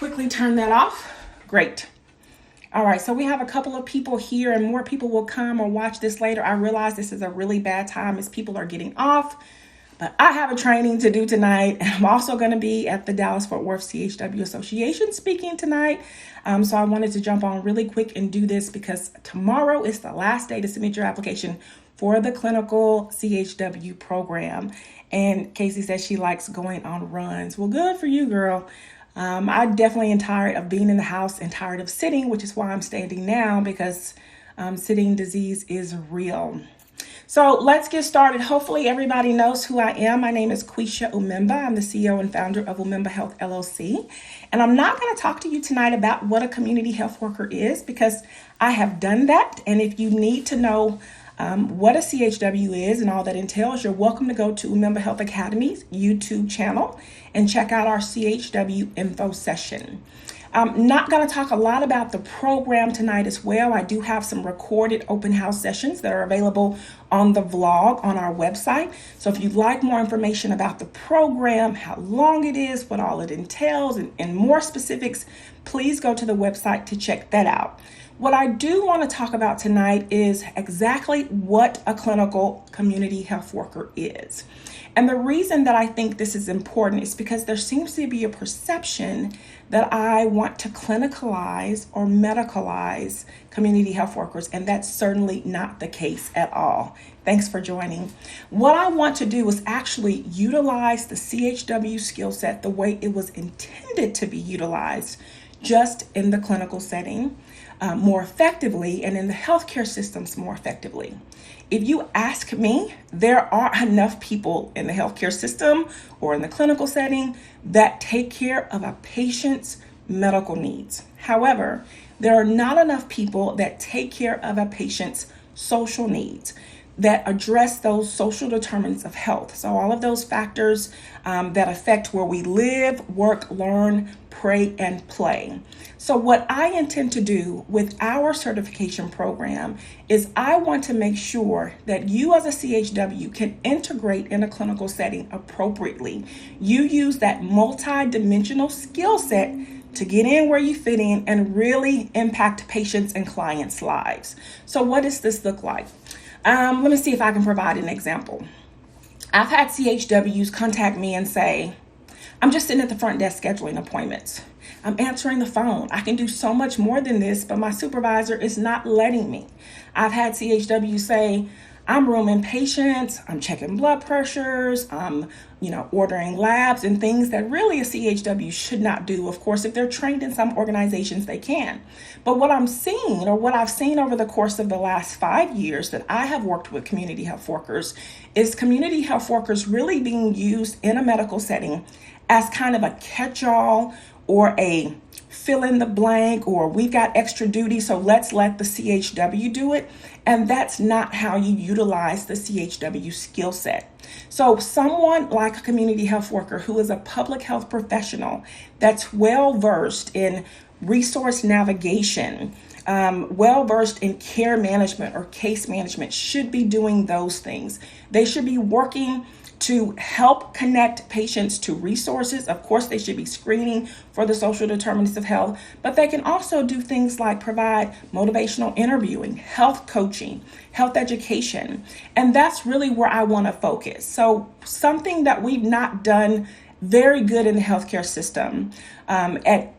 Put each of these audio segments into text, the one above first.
Quickly turn that off. Great. All right, so we have a couple of people here and more people will come or watch this later. I realize this is a really bad time as people are getting off, but I have a training to do tonight. And I'm also going to be at the Dallas-Fort Worth CHW Association speaking tonight. So I wanted to jump on really quick and do this because tomorrow is the last day to submit your application for the clinical CHW program. And Casey says she likes going on runs. Well, good for you, girl. I definitely am tired of being in the house and tired of sitting, which is why I'm standing now because sitting disease is real. So let's get started. Hopefully everybody knows who I am. My name is Quisha Umemba. I'm the CEO and founder of Umemba Health LLC. And I'm not going to talk to you tonight about what a community health worker is because I have done that. And if you need to know what a CHW is and all that entails, you're welcome to go to Umemba Health Academy's YouTube channel and check out our CHW info session. I'm not going to talk a lot about the program tonight as well. I do have some recorded open house sessions that are available on the vlog on our website. So if you'd like more information about the program, how long it is, what all it entails, and more specifics, please go to the website to check that out. What I do want to talk about tonight is exactly what a clinical community health worker is. And the reason that I think this is important is because there seems to be a perception that I want to clinicalize or medicalize community health workers, and that's certainly not the case at all. Thanks for joining. What I want to do is actually utilize the CHW skill set the way it was intended to be utilized, just in the clinical setting more effectively and in the healthcare systems more effectively. If you ask me, there are enough people in the healthcare system or in the clinical setting that take care of a patient's medical needs. However, there are not enough people that take care of a patient's social needs, that address those social determinants of health. So all of those factors that affect where we live, work, learn, pray, and play. So what I intend to do with our certification program is I want to make sure that you as a CHW can integrate in a clinical setting appropriately. You use that multi-dimensional skill set to get in where you fit in and really impact patients' and clients' lives. So what does this look like? Let me see if I can provide an example. I've had CHWs contact me and say, I'm just sitting at the front desk scheduling appointments. I'm answering the phone. I can do so much more than this, but my supervisor is not letting me. I've had CHWs say, I'm rooming patients, I'm checking blood pressures, I'm ordering labs and things that really a CHW should not do. Of course, if they're trained in some organizations, they can. But what I'm seeing, or what I've seen over the course of the last 5 years that I have worked with community health workers, is community health workers really being used in a medical setting as kind of a catch-all or a fill in the blank, or we've got extra duty, so let's let the CHW do it. And that's not how you utilize the CHW skill set. So someone like a community health worker who is a public health professional that's well-versed in resource navigation, well-versed in care management or case management should be doing those things. They should be working to help connect patients to resources. Of course, they should be screening for the social determinants of health, but they can also do things like provide motivational interviewing, health coaching, health education. And that's really where I want to focus. So something that we've not done very good in the healthcare system,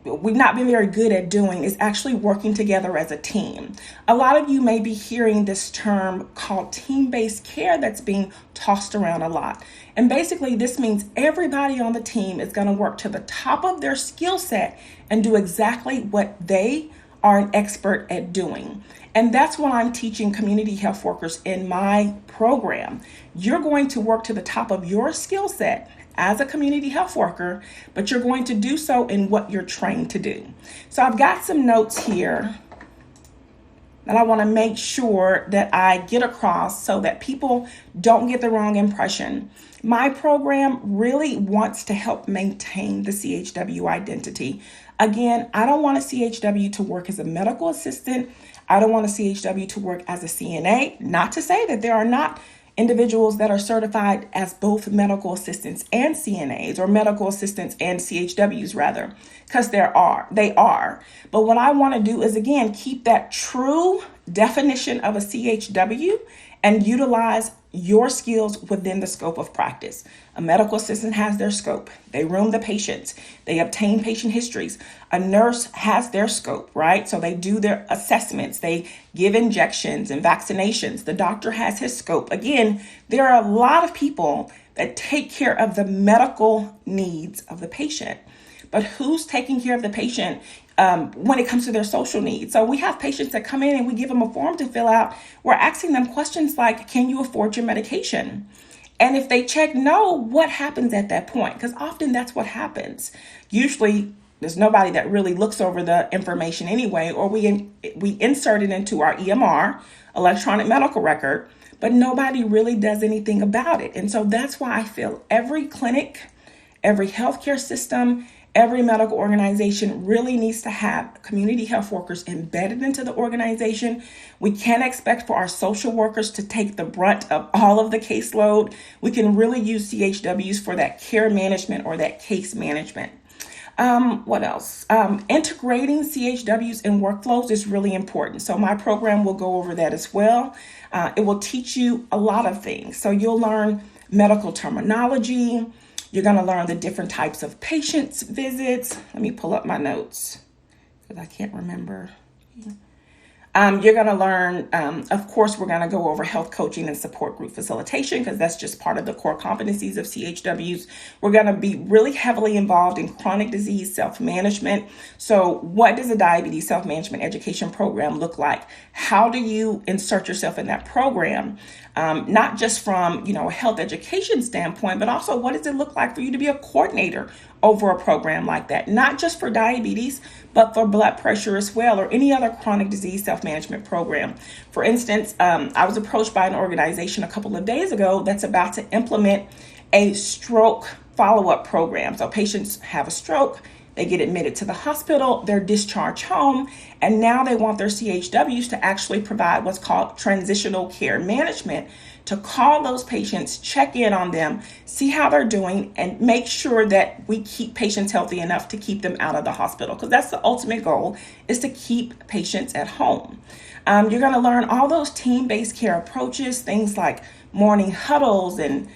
we've not been very good at doing is actually working together as a team. A lot of you may be hearing this term called team-based care that's being tossed around a lot. And basically this means everybody on the team is going to work to the top of their skill set and do exactly what they are an expert at doing. And that's what I'm teaching community health workers in my program. You're going to work to the top of your skill set as a community health worker, but you're going to do so in what you're trained to do. So I've got some notes here that I want to make sure that I get across so that people don't get the wrong impression. My program really wants to help maintain the CHW identity. Again, I don't want a CHW to work as a medical assistant. I don't want a CHW to work as a CNA. Not to say that there are not individuals that are certified as both medical assistants and CNAs, or medical assistants and CHWs rather, because they are. But what I want to do is, again, keep that true definition of a CHW and utilize your skills within the scope of practice. A medical assistant has their scope. They room the patients. They obtain patient histories. A nurse has their scope, right? So they do their assessments. They give injections and vaccinations. The doctor has his scope. Again, there are a lot of people that take care of the medical needs of the patient. But who's taking care of the patient when it comes to their social needs? So we have patients that come in and we give them a form to fill out. We're asking them questions like, can you afford your medication? And if they check no, what happens at that point? Because often that's what happens. Usually there's nobody that really looks over the information anyway, or we insert it into our EMR, electronic medical record, but nobody really does anything about it. And so that's why I feel every clinic, every healthcare system, every medical organization really needs to have community health workers embedded into the organization. We can't expect for our social workers to take the brunt of all of the caseload. We can really use CHWs for that care management or that case management. What else? Integrating CHWs in workflows is really important. So my program will go over that as well. It will teach you a lot of things. So you'll learn medical terminology. You're going to learn the different types of patients visits. Let me pull up my notes because I can't remember. You're going to learn, of course, we're going to go over health coaching and support group facilitation because that's just part of the core competencies of CHWs. We're going to be really heavily involved in chronic disease self-management. So what does a diabetes self-management education program look like? How do you insert yourself in that program? Not just from, a health education standpoint, but also what does it look like for you to be a coordinator over a program like that? Not just for diabetes, but for blood pressure as well, or any other chronic disease self-management program. For instance, I was approached by an organization a couple of days ago that's about to implement a stroke follow-up program. So patients have a stroke, they get admitted to the hospital, they're discharged home, and now they want their CHWs to actually provide what's called transitional care management, to call those patients, check in on them, see how they're doing, and make sure that we keep patients healthy enough to keep them out of the hospital, because that's the ultimate goal, is to keep patients at home. You're going to learn all those team-based care approaches, things like morning huddles, and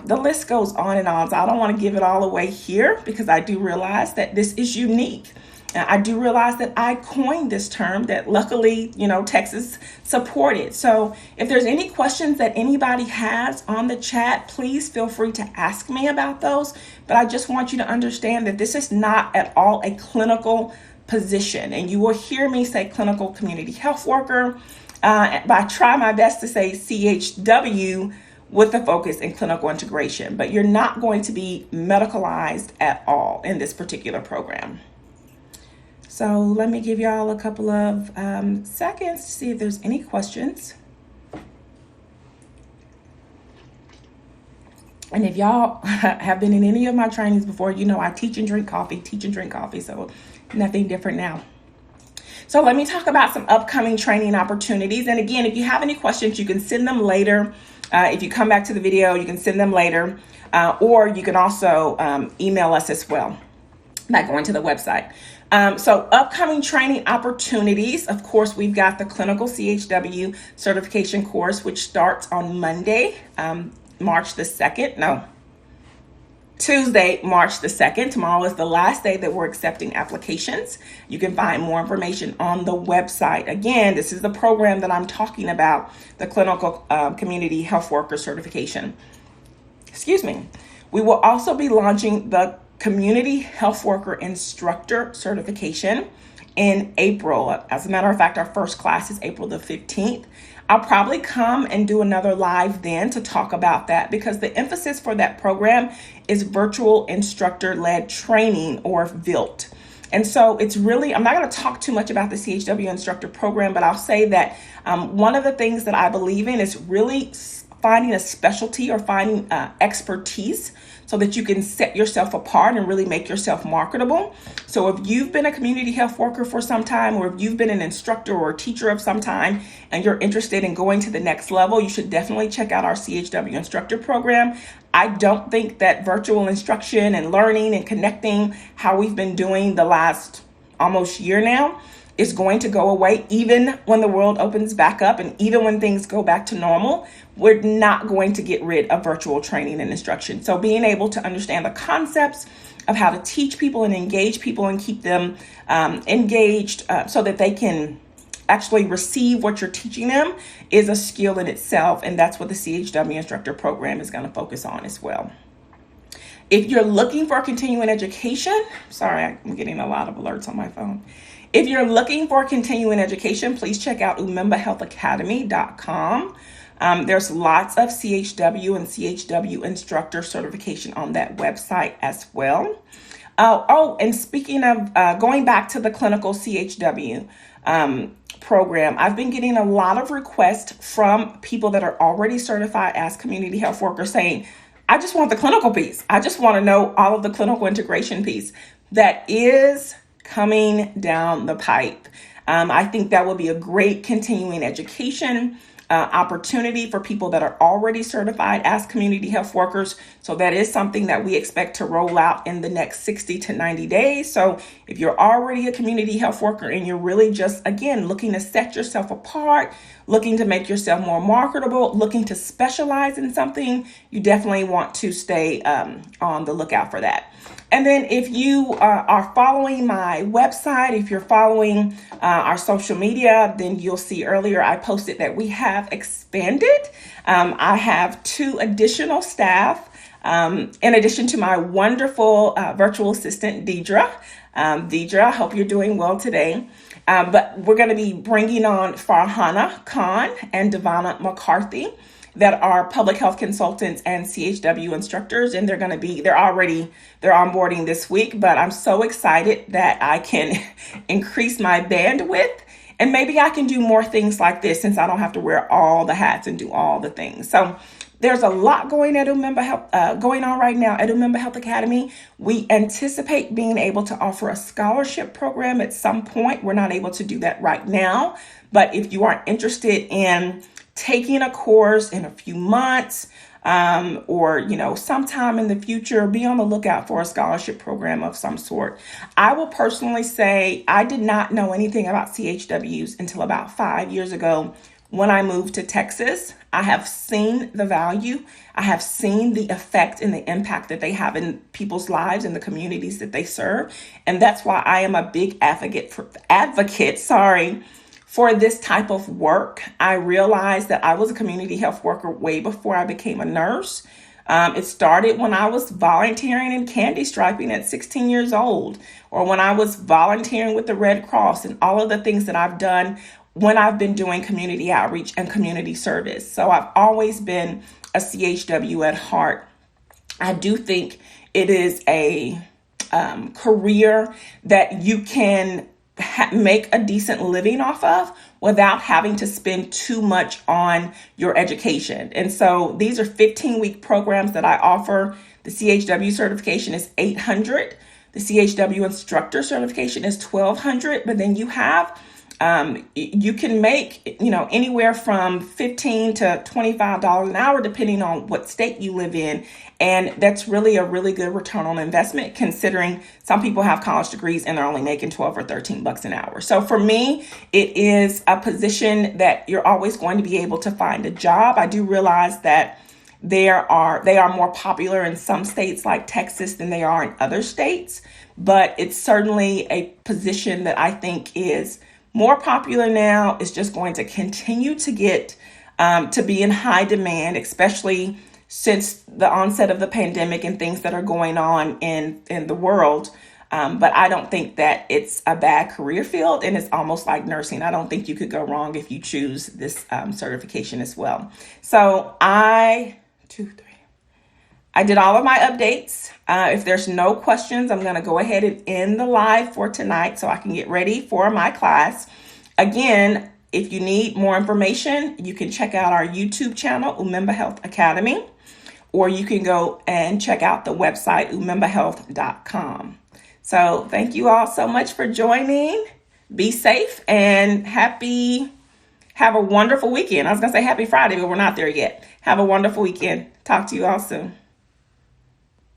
the list goes on and on. So I don't want to give it all away here because I do realize that this is unique. I do realize that I coined this term that luckily, Texas supported. So if there's any questions that anybody has on the chat, please feel free to ask me about those. But I just want you to understand that this is not at all a clinical position. And you will hear me say clinical community health worker, but I try my best to say CHW with a focus in clinical integration. But you're not going to be medicalized at all in this particular program. So let me give y'all a couple of seconds to see if there's any questions. And if y'all have been in any of my trainings before, I teach and drink coffee, so nothing different now. So let me talk about some upcoming training opportunities. And again, if you have any questions, you can send them later. If you come back to the video, you can send them later, or you can also email us as well by going to the website. So upcoming training opportunities, of course, we've got the clinical CHW certification course, which starts on Monday, Tuesday, March the 2nd. Tomorrow is the last day that we're accepting applications. You can find more information on the website. Again, this is the program that I'm talking about, the clinical community health worker certification. We will also be launching the community health worker instructor certification in April. As a matter of fact, our first class is April the 15th. I'll probably come and do another live then to talk about that, because the emphasis for that program is virtual instructor-led training, or VILT. And so it's really, I'm not going to talk too much about the CHW instructor program, but I'll say that one of the things that I believe in is really finding a specialty or finding expertise so that you can set yourself apart and really make yourself marketable. So if you've been a community health worker for some time, or if you've been an instructor or a teacher of some time and you're interested in going to the next level, you should definitely check out our CHW instructor program. I don't think that virtual instruction and learning and connecting, how we've been doing the last almost year now, is going to go away. Even when the world opens back up and even when things go back to normal, we're not going to get rid of virtual training and instruction. So being able to understand the concepts of how to teach people and engage people and keep them engaged so that they can actually receive what you're teaching them is a skill in itself. And that's what the CHW instructor program is going to focus on as well. If you're looking for continuing education, sorry, I'm getting a lot of alerts on my phone. If you're looking for continuing education, please check out umembahealthacademy.com. There's lots of CHW and CHW instructor certification on that website as well. And speaking of going back to the clinical CHW program, I've been getting a lot of requests from people that are already certified as community health workers saying, I just want the clinical piece. I just want to know all of the clinical integration piece. That is coming down the pipe. I think that will be a great continuing education opportunity for people that are already certified as community health workers. So that is something that we expect to roll out in the next 60 to 90 days. So if you're already a community health worker and you're really just, again, looking to set yourself apart, looking to make yourself more marketable, looking to specialize in something, you definitely want to stay on the lookout for that. And then if you are following my website, if you're following our social media, then you'll see earlier I posted that we have expanded. I have 2 additional staff in addition to my wonderful virtual assistant, Deidre. Deidre, I hope you're doing well today. But we're going to be bringing on Farhana Khan and Devana McCarthy that are public health consultants and CHW instructors. And they're onboarding this week, but I'm so excited that I can increase my bandwidth and maybe I can do more things like this since I don't have to wear all the hats and do all the things. So there's a lot going on right now at Umemba Health Academy. We anticipate being able to offer a scholarship program at some point. We're not able to do that right now, but if you are interested in taking a course in a few months, or sometime in the future, be on the lookout for a scholarship program of some sort. I will personally say I did not know anything about CHWs until about 5 years ago when I moved to Texas. I have seen the value. I have seen the effect and the impact that they have in people's lives and the communities that they serve. And that's why I am a big advocate for this type of work. I realized that I was a community health worker way before I became a nurse. It started when I was volunteering in candy striping at 16 years old, or when I was volunteering with the Red Cross and all of the things that I've done when I've been doing community outreach and community service. So I've always been a CHW at heart. I do think it is a career that you can make a decent living off of without having to spend too much on your education. And so these are 15-week programs that I offer. The CHW certification is $800. The CHW instructor certification is $1,200. But then you have you can make, anywhere from $15 to $25 an hour, depending on what state you live in. And that's really a really good return on investment, considering some people have college degrees and they're only making $12 or $13 an hour. So for me, it is a position that you're always going to be able to find a job. I do realize that they are more popular in some states like Texas than they are in other states, but it's certainly a position that I think is more popular now. Is just going to continue to get to be in high demand, especially since the onset of the pandemic and things that are going on in the world. But I don't think that it's a bad career field, and it's almost like nursing. I don't think you could go wrong if you choose this certification as well. So I did all of my updates. If there's no questions, I'm going to go ahead and end the live for tonight so I can get ready for my class. Again, if you need more information, you can check out our YouTube channel, Umemba Health Academy, or you can go and check out the website umembahealth.com. So thank you all so much for joining. Be safe and have a wonderful weekend. I was going to say happy Friday, but we're not there yet. Have a wonderful weekend. Talk to you all soon.